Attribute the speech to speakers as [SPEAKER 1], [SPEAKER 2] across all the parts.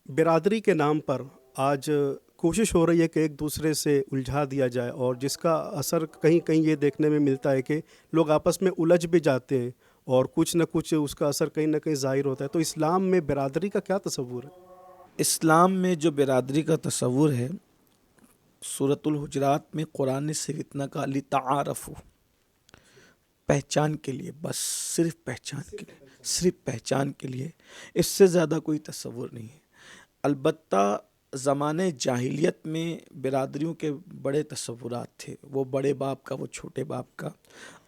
[SPEAKER 1] برادری کے نام پر آج کوشش ہو رہی ہے کہ ایک دوسرے سے الجھا دیا جائے، اور جس کا اثر کہیں کہیں یہ دیکھنے میں ملتا ہے کہ لوگ آپس میں الجھ بھی جاتے ہیں، اور کچھ نہ کچھ اس کا اثر کہیں نہ کہیں ظاہر ہوتا ہے۔ تو اسلام میں برادری کا کیا تصور ہے؟
[SPEAKER 2] اسلام میں جو برادری کا تصور ہے، سورۃ الحجرات میں قرآن نے صرف اتنا کہا لِتَعَارَفُوا، پہچان کے لیے، بس صرف پہچان کے لیے، صرف پہچان کے لیے، اس سے زیادہ کوئی تصور نہیں ہے۔ البتہ زمانے جاہلیت میں برادریوں کے بڑے تصورات تھے، وہ بڑے باپ کا، وہ چھوٹے باپ کا۔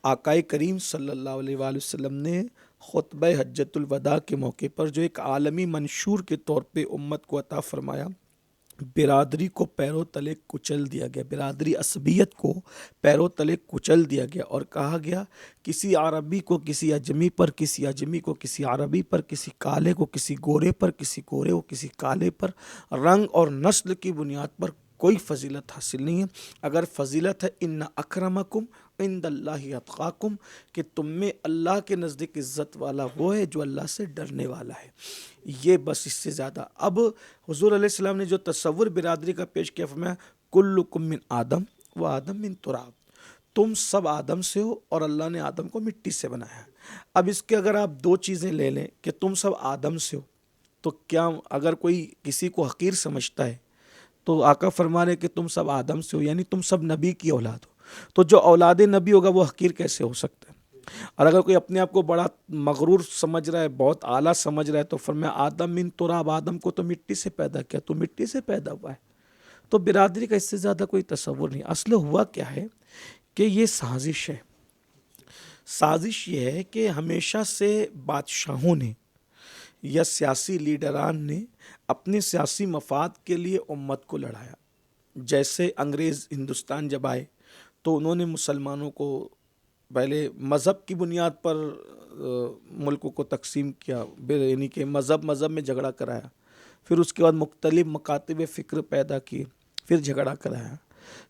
[SPEAKER 2] آقائے کریم صلی اللہ علیہ وآلہ وسلم نے خطبہ حجۃ الوداع کے موقع پر جو ایک عالمی منشور کے طور پہ امت کو عطا فرمایا، برادری کو پیروں تلے کچل دیا گیا، برادری عصبیت کو پیروں تلے کچل دیا گیا، اور کہا گیا کسی عربی کو کسی اجمی پر، کسی اجمی کو کسی عربی پر، کسی کالے کو کسی گورے پر، کسی گورے کو کسی کالے پر، رنگ اور نسل کی بنیاد پر کوئی فضیلت حاصل نہیں ہے۔ اگر فضیلت ہے ان اکرمکم عند اللہ اتقاکم، کہ تم میں اللہ کے نزدیک عزت والا وہ ہے جو اللہ سے ڈرنے والا ہے، یہ بس، اس سے زیادہ۔ اب حضور علیہ السلام نے جو تصور برادری کا پیش کیا، فرمایا کلکم من آدم و آدم من تراب، تم سب آدم سے ہو اور اللہ نے آدم کو مٹی سے بنایا ہے۔ اب اس کے اگر آپ دو چیزیں لے لیں کہ تم سب آدم سے ہو، تو کیا اگر کوئی کسی کو حقیر سمجھتا ہے تو آقا فرما رہے کہ تم سب آدم سے ہو، یعنی تم سب نبی کی اولاد ہو، تو جو اولاد نبی ہوگا وہ حقیر کیسے ہو سکتا ہے؟ اور اگر کوئی اپنے آپ کو بڑا مغرور سمجھ رہا ہے، بہت اعلیٰ سمجھ رہا ہے، تو فرمایا آدم من تراب، آدم کو تو مٹی سے پیدا کیا، تو مٹی سے پیدا ہوا ہے۔ تو برادری کا اس سے زیادہ کوئی تصور نہیں۔ اصل ہوا کیا ہے کہ یہ سازش ہے۔ سازش یہ ہے کہ ہمیشہ سے بادشاہوں نے یا سیاسی لیڈران نے اپنے سیاسی مفاد کے لیے امت کو لڑایا۔ جیسے انگریز ہندوستان جب آئے تو انہوں نے مسلمانوں کو پہلے مذہب کی بنیاد پر ملکوں کو تقسیم کیا، یعنی کہ مذہب میں جھگڑا کرایا، پھر اس کے بعد مختلف مکاتب فکر پیدا کیے، پھر جھگڑا کرایا،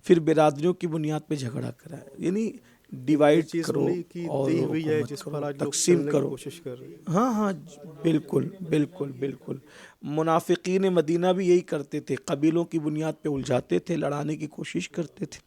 [SPEAKER 2] پھر برادریوں کی بنیاد پہ جھگڑا کرایا، یعنی
[SPEAKER 1] یہ
[SPEAKER 2] ڈیوائڈ
[SPEAKER 1] چیز
[SPEAKER 2] کرو
[SPEAKER 1] انہی کی
[SPEAKER 2] اور
[SPEAKER 1] دی ہوئی ہے
[SPEAKER 2] حکومت
[SPEAKER 1] جس پر
[SPEAKER 2] کرو،
[SPEAKER 1] آج لوگ
[SPEAKER 2] تقسیم
[SPEAKER 1] چلنے کی
[SPEAKER 2] کرو۔
[SPEAKER 1] کوشش کر رہے ہیں۔
[SPEAKER 2] ہاں ہاں، بالکل بالکل بالکل۔ منافقین مدینہ بھی یہی کرتے تھے، قبیلوں کی بنیاد پہ الجھاتے تھے، لڑانے کی کوشش کرتے تھے۔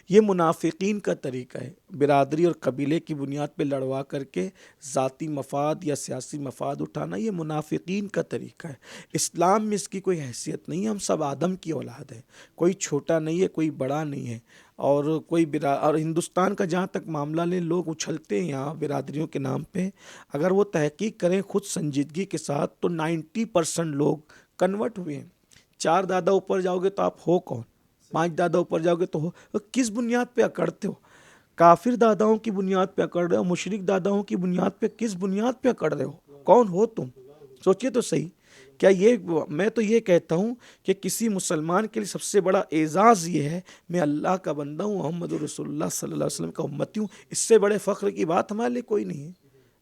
[SPEAKER 2] یہ منافقین کا طریقہ ہے، برادری اور قبیلے کی بنیاد پہ لڑوا کر کے ذاتی مفاد یا سیاسی مفاد اٹھانا، یہ منافقین کا طریقہ ہے۔ اسلام میں اس کی کوئی حیثیت نہیں ہے، ہم سب آدم کی اولاد ہیں، کوئی چھوٹا نہیں ہے، کوئی بڑا نہیں ہے، اور اور ہندوستان کا جہاں تک معاملہ لیں، لوگ اچھلتے ہیں یہاں برادریوں کے نام پہ۔ اگر وہ تحقیق کریں خود سنجیدگی کے ساتھ تو 90% لوگ کنورٹ ہوئے ہیں۔ 4 دادا اوپر جاؤ گے تو آپ ہو کون؟ 5 دادا اوپر جاؤ گے تو ہو کس بنیاد پہ اکڑتے ہو؟ کافر داداؤں کی بنیاد پہ اکڑ رہے ہو، مشرک داداؤں کی بنیاد پہ، کس بنیاد پہ اکڑ رہے ہو؟ کون ہو تم؟ سوچئے تو صحیح۔ کیا یہ، میں تو یہ کہتا ہوں کہ کسی مسلمان کے لیے سب سے بڑا اعزاز یہ ہے میں اللہ کا بندہ ہوں، محمد رسول اللہ صلی اللہ علیہ وسلم کا امتی ہوں، اس سے بڑے فخر کی بات ہمارے لیے کوئی نہیں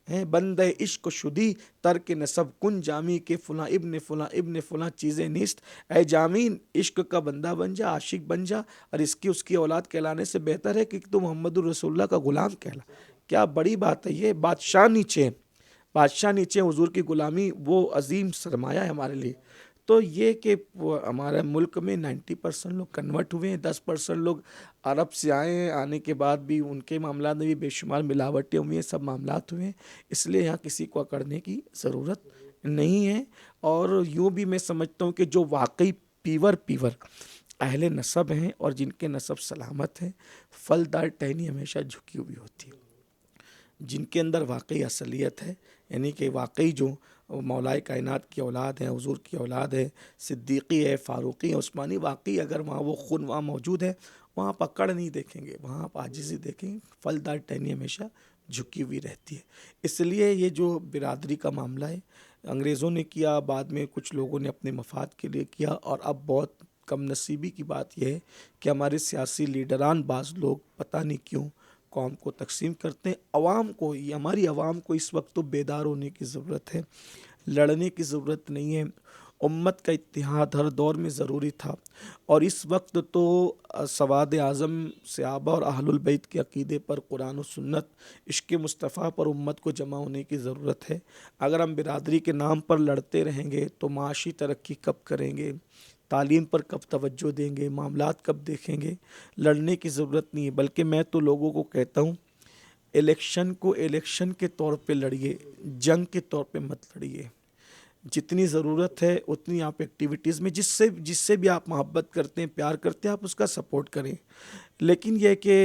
[SPEAKER 2] ہے۔ بندہ عشق و شدی ترک نسب کن جامی کے فلاں ابن فلاں چیزیں نیست، اے جامین عشق کا بندہ بن جا، عاشق بن جا، اور اس کی اولاد کہلانے سے بہتر ہے کہ تو محمد رسول اللہ کا غلام کہلا۔ کیا بڑی بات ہے یہ! بادشاہ نیچے، بادشاہ نیچے، حضور کی غلامی وہ عظیم سرمایہ ہے ہمارے لیے۔ تو یہ کہ ہمارے ملک میں 90% لوگ کنورٹ ہوئے ہیں، 10% لوگ عرب سے آئے ہیں، آنے کے بعد بھی ان کے معاملات میں بھی بے شمار ملاوٹیں ہوئی ہیں، سب معاملات ہوئے ہیں، اس لیے یہاں کسی کو اکڑنے کی ضرورت نہیں ہے۔ اور یوں بھی میں سمجھتا ہوں کہ جو واقعی پیور اہل نسب ہیں اور جن کے نسب سلامت ہیں، پھلدار ٹہنی ہمیشہ جھکی ہوئی ہوتی ہے۔ جن کے اندر واقعی اصلیت ہے، یعنی کہ واقعی جو مولائے کائنات کی اولاد ہے، حضور کی اولاد ہے، صدیقی ہے، فاروقی ہے، عثمانی، واقعی اگر وہاں وہ خون وہاں موجود ہے، وہاں آپ اکڑ نہیں دیکھیں گے، وہاں آپ عاجزی دیکھیں گے۔ پھلدار ٹہنی ہمیشہ جھکی ہوئی رہتی ہے۔ اس لیے یہ جو برادری کا معاملہ ہے، انگریزوں نے کیا، بعد میں کچھ لوگوں نے اپنے مفاد کے لیے کیا، اور اب بہت کم نصیبی کی بات یہ ہے کہ ہمارے سیاسی لیڈران بعض لوگ پتہ نہیں کیوں قوم کو تقسیم کرتے ہیں۔ عوام کو، یہ ہماری عوام کو اس وقت تو بیدار ہونے کی ضرورت ہے، لڑنے کی ضرورت نہیں ہے۔ امت کا اتحاد ہر دور میں ضروری تھا، اور اس وقت تو سواد اعظم صحابہ اور اہل البیت کے عقیدے پر، قرآن و سنت، عشق مصطفیٰ پر امت کو جمع ہونے کی ضرورت ہے۔ اگر ہم برادری کے نام پر لڑتے رہیں گے تو معاشی ترقی کب کریں گے، تعلیم پر کب توجہ دیں گے، معاملات کب دیکھیں گے؟ لڑنے کی ضرورت نہیں ہے، بلکہ میں تو لوگوں کو کہتا ہوں الیکشن کو الیکشن کے طور پہ لڑیے، جنگ کے طور پہ مت لڑیے۔ جتنی ضرورت ہے اتنی آپ ایکٹیویٹیز میں جس سے بھی آپ محبت کرتے ہیں، پیار کرتے ہیں، آپ اس کا سپورٹ کریں۔ لیکن یہ کہ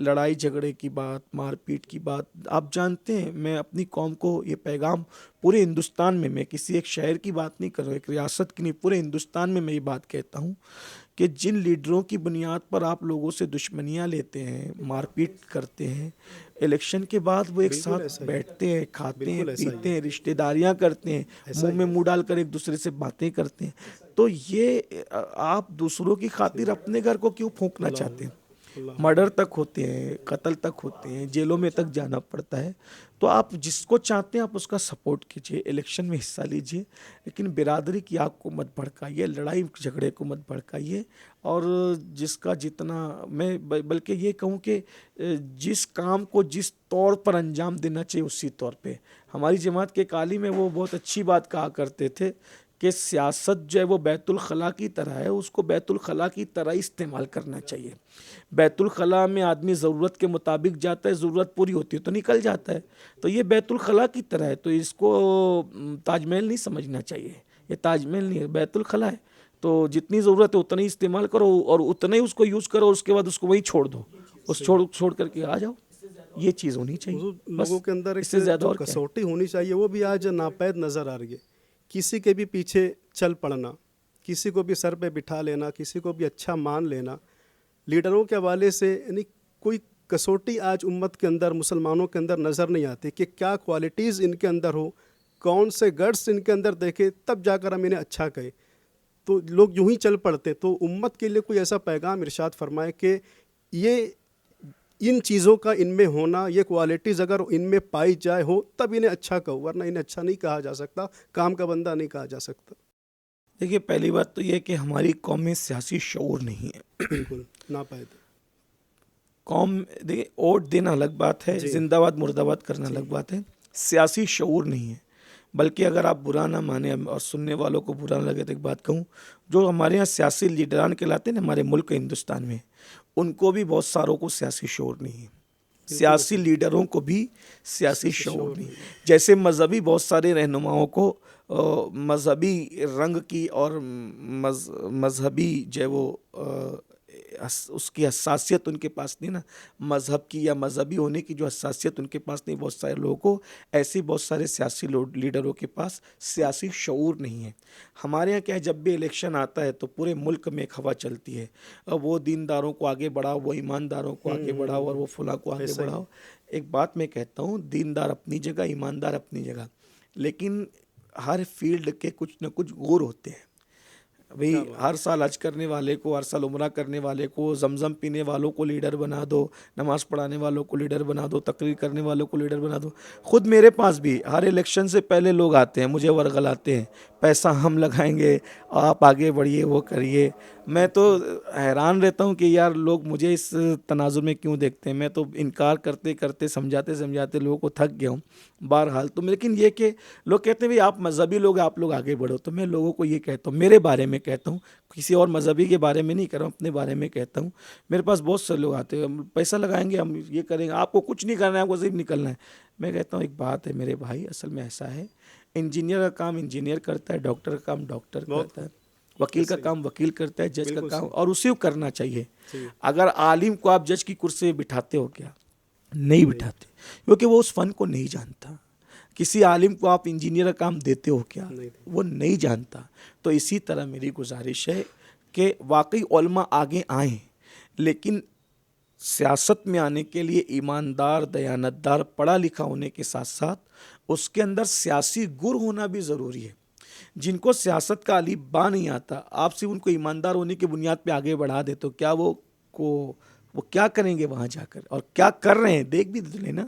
[SPEAKER 2] لڑائی جھگڑے کی بات، مار پیٹ کی بات، آپ جانتے ہیں میں اپنی قوم کو یہ پیغام پورے ہندوستان میں کسی ایک شہر کی بات نہیں کر رہا ہوں، ایک ریاست کی نہیں، پورے ہندوستان میں یہ بات کہتا ہوں کہ جن لیڈروں کی بنیاد پر آپ لوگوں سے دشمنیاں لیتے ہیں، مار پیٹ کرتے ہیں، الیکشن کے بعد وہ ایک
[SPEAKER 1] بالکل
[SPEAKER 2] ساتھ
[SPEAKER 1] ایسا ہی ہے،
[SPEAKER 2] بیٹھتے ہیں، کھاتے ہیں،
[SPEAKER 1] بالکل ایسا ہی
[SPEAKER 2] پیتے
[SPEAKER 1] ہے،
[SPEAKER 2] ہیں، رشتہ داریاں کرتے ہیں،
[SPEAKER 1] ایسا
[SPEAKER 2] منہ
[SPEAKER 1] ہی
[SPEAKER 2] میں
[SPEAKER 1] ہے۔
[SPEAKER 2] منہ ڈال کر ایک دوسرے سے باتیں کرتے ہیں۔ تو یہ آپ دوسروں کی خاطر اپنے گھر کو کیوں پھونکنا
[SPEAKER 1] اللہ
[SPEAKER 2] چاہتے ہیں؟
[SPEAKER 1] اللہ
[SPEAKER 2] مرڈر تک ہوتے ہیں، قتل تک ہوتے ہیں، جیلوں میں تک جانا پڑتا ہے۔ تو آپ جس کو چاہتے ہیں آپ اس کا سپورٹ کیجئے، الیکشن میں حصہ لیجئے، لیکن برادری کی آگ کو مت بھڑکائیے، لڑائی جھگڑے کو مت بھڑکائیے۔ اور جس کا جتنا، میں بلکہ یہ کہوں کہ جس کام کو جس طور پر انجام دینا چاہیے اسی طور پہ۔ ہماری جماعت کے ایک عالم ہے، وہ بہت اچھی بات کہا کرتے تھے کہ سیاست جو ہے وہ بیت الخلاء کی طرح ہے، اس کو بیت الخلاء کی طرح استعمال کرنا چاہیے۔ بیت الخلاء میں آدمی ضرورت کے مطابق جاتا ہے، ضرورت پوری ہوتی ہے تو نکل جاتا ہے۔ تو یہ بیت الخلاء کی طرح ہے، تو اس کو تاج محل نہیں سمجھنا چاہیے۔ یہ تاج محل نہیں ہے، بیت الخلاء ہے۔ تو جتنی ضرورت ہے اتنا ہی استعمال کرو، اور اتنا ہی اس کو یوز کرو، اس کے بعد اس کو وہیں چھوڑ دو، اس چھوڑ کر کے آ جاؤ۔ یہ چیز ہونی چاہیے،
[SPEAKER 1] حضور،
[SPEAKER 2] بس
[SPEAKER 1] لوگوں کے اندر
[SPEAKER 2] اس
[SPEAKER 1] ایک
[SPEAKER 2] سے زیادہ
[SPEAKER 1] جو
[SPEAKER 2] اور کیا ہے؟
[SPEAKER 1] کسوٹی ہونی چاہیے وہ بھی آج ناپید نظر آ رہی ہے۔ کسی کے بھی پیچھے چل پڑنا، کسی کو بھی سر پہ بٹھا لینا، کسی کو بھی اچھا مان لینا، لیڈروں کے حوالے سے یعنی کوئی کسوٹی آج امت کے اندر، مسلمانوں کے اندر نظر نہیں آتی کہ کیا کوالٹیز ان کے اندر ہو، کون سے گٹس ان کے اندر دیکھے تب جا کر ہم انہیں اچھا کہیں۔ تو لوگ یوں ہی چل پڑتے۔ تو امت کے لیے کوئی ایسا پیغام ارشاد فرمائے کہ یہ ان چیزوں کا ان میں ہونا، یہ کوالٹیز اگر ان میں پائی جائے ہو تب انہیں اچھا کہو، ورنہ انہیں اچھا نہیں کہا جا سکتا، کام کا بندہ نہیں کہا جا سکتا۔
[SPEAKER 2] دیکھیے، پہلی بات تو یہ کہ ہماری قوم میں سیاسی شعور نہیں ہے۔
[SPEAKER 1] بالکل ناپید۔
[SPEAKER 2] قوم، دیکھیے، ووٹ دینا الگ بات ہے،
[SPEAKER 1] جی
[SPEAKER 2] زندہ باد مرد آباد کرنا
[SPEAKER 1] جی
[SPEAKER 2] الگ بات ہے، سیاسی شعور نہیں ہے۔ بلکہ اگر آپ برا نہ مانیں اور سننے والوں کو برا نہ لگے تو ایک بات کہوں، جو ہمارے یہاں سیاسی لیڈران کہلاتے ہیں نا ہمارے ملک ہندوستان میں، ان کو بھی بہت ساروں کو سیاسی شعور نہیں ہے۔
[SPEAKER 1] بالکل
[SPEAKER 2] سیاسی لیڈروں کو بھی سیاسی شعور نہیں
[SPEAKER 1] نہیں۔
[SPEAKER 2] جیسے مذہبی بہت سارے رہنماؤں کو مذہبی رنگ کی اور مذہبی جو ہے وہ اس کی حساسیت ان کے پاس نہیں نا، مذہب کی یا مذہبی ہونے کی جو حساسیت ان کے پاس نہیں، بہت سارے لوگوں کو ایسے بہت سارے سیاسی لیڈروں کے پاس سیاسی شعور نہیں ہے۔ ہمارے یہاں کیا ہے، جب بھی الیکشن آتا ہے تو پورے ملک میں ایک ہوا چلتی ہے، وہ دینداروں کو آگے بڑھاؤ، وہ ایمانداروں کو آگے بڑھاؤ، اور وہ فلاں کو آگے
[SPEAKER 1] ایسا ہی
[SPEAKER 2] بڑھاؤ۔ ایک بات میں کہتا ہوں، دیندار اپنی جگہ، ایماندار اپنی جگہ، لیکن ہر فیلڈ کے کچھ نہ کچھ گور ہوتے ہیں۔ بھئی
[SPEAKER 1] کیا بات
[SPEAKER 2] ہر سال حج کرنے والے کو، ہر سال عمرہ کرنے والے کو، زمزم پینے والوں کو لیڈر بنا دو، نماز پڑھانے والوں کو لیڈر بنا دو، تقریر کرنے والوں کو لیڈر بنا دو۔ خود میرے پاس بھی ہر الیکشن سے پہلے لوگ آتے ہیں، مجھے ورغلاتے ہیں، پیسہ ہم لگائیں گے، آپ آگے بڑھیے، وہ کریے۔ میں تو حیران رہتا ہوں کہ یار لوگ مجھے اس تناظر میں کیوں دیکھتے ہیں۔ میں تو انکار کرتے کرتے، سمجھاتے لوگوں کو تھک گیا ہوں۔ بہرحال تو لیکن یہ کہ لوگ کہتے ہیں بھئی آپ مذہبی لوگ ہیں، آپ لوگ آگے بڑھو، تو میں لوگوں کو یہ کہتا ہوں، میرے بارے میں کہتا ہوں، کسی اور مذہبی کے بارے میں نہیں کہہ رہا ہوں، اپنے بارے میں کہتا ہوں۔ میرے پاس بہت سے لوگ آتے ہیں، ہم پیسہ لگائیں گے، ہم یہ کریں گے، آپ کو کچھ نہیں کرنا ہے، آپ کو صرف نکلنا ہے۔ میں کہتا ہوں ایک بات ہے میرے بھائی، اصل میں ایسا ہے، انجینئر کا کام انجینئر کرتا ہے، ڈاکٹر کا کام ڈاکٹر
[SPEAKER 1] بہت
[SPEAKER 2] کرتا ہے، وکیل کا کام وکیل کرتا ہے، جج کا
[SPEAKER 1] بالکل
[SPEAKER 2] کام،
[SPEAKER 1] صحیح
[SPEAKER 2] اور اسی کو کرنا چاہیے۔
[SPEAKER 1] صحیح۔
[SPEAKER 2] اگر عالم کو آپ جج کی کرسی پہ بٹھاتے ہو کیا؟ نہیں بٹھاتے، کیونکہ وہ اس فن کو نہیں جانتا۔ کسی عالم کو آپ انجینئر کا کام دیتے ہو کیا؟
[SPEAKER 1] نہیں۔
[SPEAKER 2] وہ نہیں جانتا۔ تو اسی طرح میری گزارش ہے کہ واقعی علماء آگے آئیں، لیکن سیاست میں آنے کے لیے ایماندار، دیانتدار، پڑھا لکھا ہونے کے ساتھ ساتھ اس کے اندر سیاسی گر ہونا بھی ضروری ہے۔ جن کو سیاست کا الف با نہیں آتا، آپ سے ان کو ایماندار ہونے کی بنیاد پہ آگے بڑھا دے تو کیا وہ کیا کریں گے وہاں جا کر، اور کیا کر رہے ہیں دیکھ بھی لینا۔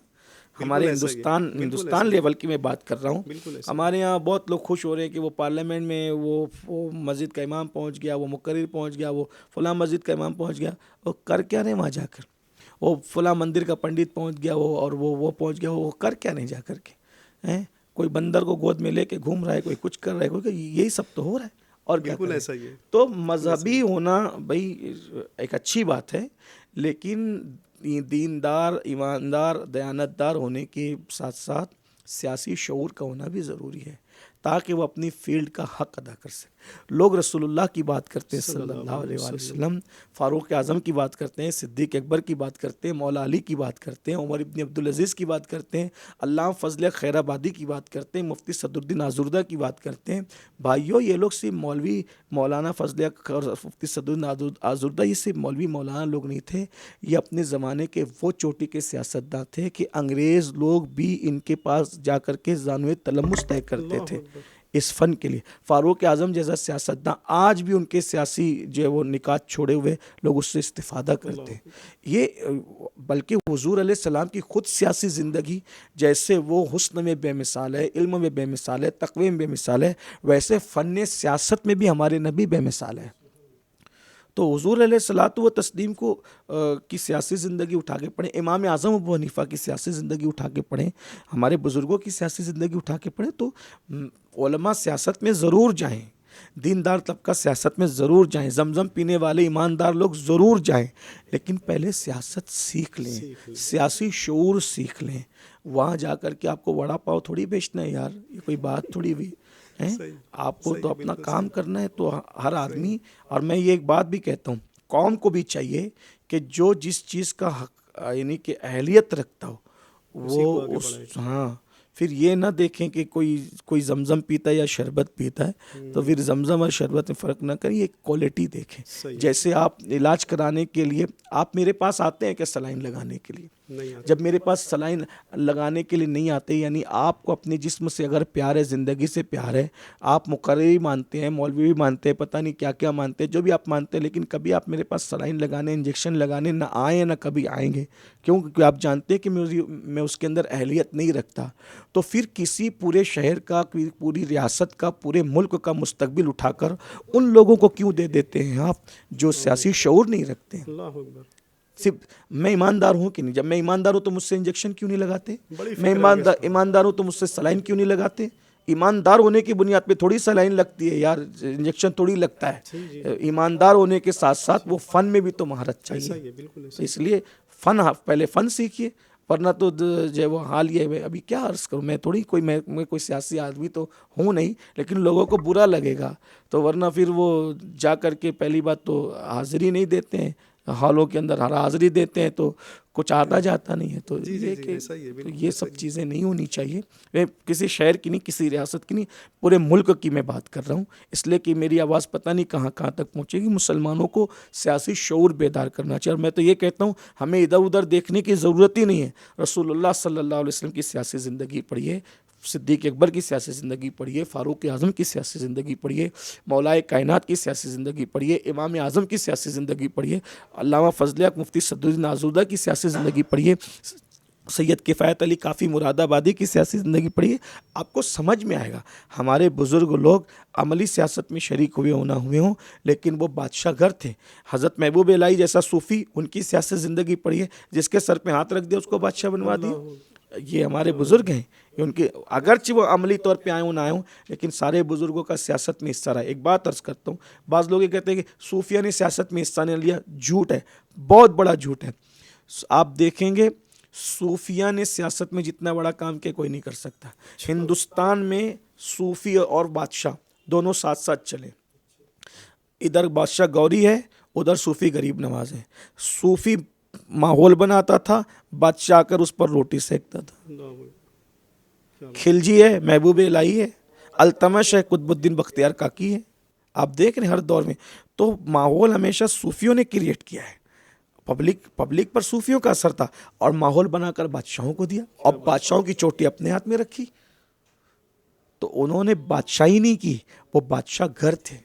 [SPEAKER 2] ہمارے
[SPEAKER 1] ایسا ہی ہے، بالکل
[SPEAKER 2] ہندوستان
[SPEAKER 1] ایسا ہی ہے،
[SPEAKER 2] لیول کی میں بات کر رہا ہوں.
[SPEAKER 1] بالکل ایسا ہی
[SPEAKER 2] ہمارے یہاں بہت لوگ خوش ہو رہے ہیں کہ وہ پارلیمنٹ میں وہ مسجد کا امام پہنچ گیا, وہ مقرر پہنچ گیا, وہ فلاں مسجد کا امام پہنچ گیا. وہ کر کیا نہیں وہاں جا کر؟ وہ فلاں مندر کا پنڈت پہنچ گیا, وہ پہنچ گیا, وہ کر کیا نہیں جا کر کے؟ کوئی بندر کو گود میں لے کے گھوم رہا ہے, کوئی کچھ کر رہا ہے, کوئی یہی سب تو ہو رہا ہے. اور کیا
[SPEAKER 1] بالکل
[SPEAKER 2] کریں؟
[SPEAKER 1] ایسا ہی ہے.
[SPEAKER 2] تو مذہبی ہونا بھائی ایک اچھی بات ہے, لیکن دیندار, ایماندار, دیانتدار ہونے کے ساتھ ساتھ سیاسی شعور کا ہونا بھی ضروری ہے, تاکہ وہ اپنی فیلڈ کا حق ادا کر سکے. لوگ رسول اللہ کی بات کرتے ہیں صلی اللہ علیہ وآلہ وسلم, فاروق اعظم کی بات کرتے ہیں, صدیق اکبر کی بات کرتے ہیں, مولا علی کی بات کرتے ہیں, عمر ابن عبدالعزیز کی بات کرتے ہیں, علامہ فضل خیر آبادی کی بات کرتے ہیں, مفتی صدر الدین آزردہ کی بات کرتے ہیں. بھائیو یہ لوگ صرف مولوی مولانا فضل اور مفتی صدر الدین آزردہ یہ صرف مولوی مولانا لوگ نہیں تھے, یہ اپنے زمانے کے وہ چوٹی کے سیاستداں تھے کہ انگریز لوگ بھی ان کے پاس جا کر کے زانوِ تلمس طے کرتے تھے اس فن کے لیے. فاروق اعظم جیسا سیاستداں آج بھی ان کے سیاسی جو ہے وہ نکات چھوڑے ہوئے لوگ اس سے استفادہ کرتے ہیں. یہ بلکہ حضور علیہ السلام کی خود سیاسی زندگی جیسے وہ حسن میں بے مثال ہے, علم میں بے مثال ہے, تقوی میں بے مثال ہے, ویسے فن سیاست میں بھی ہمارے نبی بے مثال ہے. تو حضور علیہ الصلوۃ و تسلیم کو کی سیاسی زندگی اٹھا کے پڑھیں, امام اعظم ابو حنیفہ کی سیاسی زندگی اٹھا کے پڑھیں, ہمارے بزرگوں کی سیاسی زندگی اٹھا کے پڑھیں, تو علماء سیاست میں ضرور جائیں, دیندار طبقہ سیاست میں ضرور جائیں, زمزم پینے والے ایماندار لوگ ضرور جائیں, لیکن پہلے سیاست سیکھ لیں, سیاسی شعور سیکھ لیں. وہاں جا کر کے آپ کو وڑا پاؤ تھوڑی بیچنا ہے یار, یہ کوئی بات تھوڑی ہوئی. آپ کو تو اپنا کام کرنا ہے. تو ہر آدمی, اور میں یہ ایک بات بھی کہتا ہوں, قوم کو بھی چاہیے کہ جو جس چیز کا حق یعنی کہ اہلیت رکھتا ہو وہ پھر یہ نہ دیکھیں کہ کوئی زمزم پیتا ہے یا شربت پیتا ہے, تو پھر زمزم اور شربت میں فرق نہ کریں, ایک کوالٹی دیکھیں. جیسے آپ علاج کرانے کے لیے آپ میرے پاس آتے ہیں کہ سلائن لگانے کے لیے, جب میرے پاس سلائن لگانے کے لیے نہیں آتے, یعنی آپ کو اپنے جسم سے اگر پیار ہے, زندگی سے پیار ہے, آپ مقرری مانتے ہیں, مولوی بھی مانتے ہیں, پتہ نہیں کیا کیا مانتے ہیں, جو بھی آپ مانتے ہیں, لیکن کبھی آپ میرے پاس سلائن لگانے, انجیکشن لگانے نہ آئیں, نہ کبھی آئیں گے. کیوں؟ کیونکہ آپ جانتے ہیں کہ میں اس کے اندر اہلیت نہیں رکھتا. تو پھر کسی پورے شہر کا, پوری ریاست کا, پورے ملک کا مستقبل اٹھا کر ان لوگوں کو کیوں دے دیتے ہیں آپ جو سیاسی شعور نہیں رکھتے ہیں؟ صرف میں ایماندار ہوں کہ نہیں, جب میں ایماندار ہوں تو مجھ سے انجیکشن کیوں نہیں لگاتے؟ میں ایماندار ہوں تو مجھ سے سلائن کیوں نہیں لگاتے؟ ایماندار ہونے کی بنیاد پہ تھوڑی سلائن لگتی ہے یار, انجیکشن تھوڑی لگتا ہے. ایماندار ہونے کے ساتھ ساتھ وہ فن میں بھی تو مہارت چاہیے. اس لیے پہلے فن سیکھیے, ورنہ تو جو ہے وہ حال یہ ہے. ابھی کیا عرض کروں, میں تھوڑی کوئی سیاسی آدمی تو ہوں نہیں, لیکن لوگوں کو برا لگے گا تو, ورنہ پھر وہ جا کر کے پہلی بات تو حاضری نہیں دیتے ہیں, حالوں کے اندر حاضری دیتے ہیں تو کچھ آتا جاتا نہیں ہے. تو یہ سب چیزیں نہیں ہونی چاہیے. میں کسی شہر کی نہیں, کسی ریاست کی نہیں, پورے ملک کی میں بات کر رہا ہوں, اس لیے کہ میری آواز پتہ نہیں کہاں کہاں تک پہنچے گی. مسلمانوں کو سیاسی شعور بیدار کرنا چاہیے, اور میں تو یہ کہتا ہوں ہمیں ادھر ادھر دیکھنے کی ضرورت ہی نہیں ہے. رسول اللہ صلی اللہ علیہ وسلم کی سیاسی زندگی پڑھیے, صدیق اکبر کی سیاسی زندگی پڑھیے, فاروق اعظم کی سیاسی زندگی پڑھیے, مولا کائنات کی سیاسی زندگی پڑھیے, امام اعظم کی سیاسی زندگی پڑھیے, علامہ فضل مفتی صدر الدین آزردہ کی سیاسی زندگی پڑھیے, سید کفایت علی کافی مراد آبادی کی سیاسی زندگی پڑھیے. آپ کو سمجھ میں آئے گا. ہمارے بزرگ لوگ عملی سیاست میں شریک ہوئے ہوں نہ ہوئے ہوں, لیکن وہ بادشاہ گھر تھے. حضرت محبوب الہی جیسا صوفی, ان کی سیاسی زندگی پڑھیے, جس کے سر پہ ہاتھ رکھ دیا اس کو بادشاہ بنوا دیا. یہ ہمارے بزرگ ہیں, ان کے اگرچہ وہ عملی طور پہ آئے ہوں نہ آئے ہوں, لیکن سارے بزرگوں کا سیاست میں حصہ رہا. ایک بات عرض کرتا ہوں, بعض لوگ یہ کہتے ہیں کہ صوفیہ نے سیاست میں حصہ نہیں لیا. جھوٹ ہے, بہت بڑا جھوٹ ہے. آپ دیکھیں گے صوفیہ نے سیاست میں جتنا بڑا کام کیا کوئی نہیں کر سکتا. ہندوستان میں صوفی اور بادشاہ دونوں ساتھ ساتھ چلے. ادھر بادشاہ گوری ہے, ادھر صوفی غریب نواز ہے. صوفی ماحول بناتا تھا, بادشاہ آ کر اس پر روٹی سینکتا تھا. خلجی ہے, محبوب الہی ہے, التمش ہے, قطب الدین بختیار کاکی ہے. آپ دیکھ رہے ہیں ہر دور میں تو ماحول ہمیشہ صوفیوں نے کریٹ کیا ہے. پبلک پر صوفیوں کا اثر تھا, اور ماحول بنا کر بادشاہوں کو دیا, اور بادشاہوں کی چوٹی اپنے ہاتھ میں رکھی. تو انہوں نے بادشاہی نہیں کی, وہ بادشاہ گھر تھے.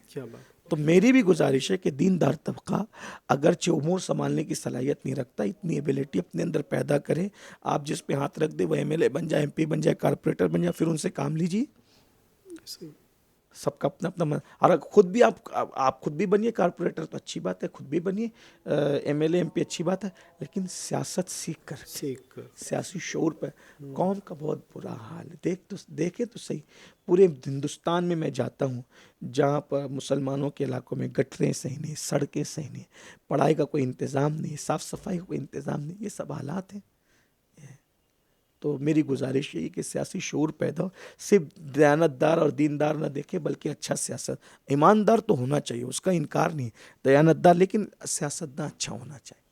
[SPEAKER 2] تو میری بھی گزارش ہے کہ دیندار طبقہ اگرچہ امور سنبھالنے کی صلاحیت نہیں رکھتا، اتنی ایبلٹی اپنے اندر پیدا کرے، آپ جس پہ ہاتھ رکھ دے وہ ایم ایل اے بن جائے، ایم پی بن جائے، کارپوریٹر بن جائے، پھر ان سے کام لیجیے.
[SPEAKER 1] صحیح.
[SPEAKER 2] سب کا اپنا اپنا اور خود بھی آپ خود بھی بنیے کارپوریٹر تو اچھی بات ہے، خود بھی بنیے M L A M P اچھی بات ہے، لیکن سیاست سیکھ کر کے،
[SPEAKER 1] سیکھ کر.
[SPEAKER 2] سیاسی شعور پہ. قوم کا بہت برا حال ہے، دیکھیں تو صحیح، پورے ہندوستان میں میں جاتا ہوں جہاں پر مسلمانوں کے علاقوں میں گٹریں صحیح نہیں، سڑکیں صحیح نہیں، پڑھائی کا کوئی انتظام نہیں، صاف صفائی کا کوئی انتظام نہیں، یہ سب حالات ہیں. تو میری گزارش یہی کہ سیاسی شعور پیدا ہو، صرف دیانتدار اور دیندار نہ دیکھے بلکہ اچھا ایماندار تو ہونا چاہیے، اس کا انکار نہیں، دیانتدار لیکن سیاستدان اچھا ہونا چاہیے.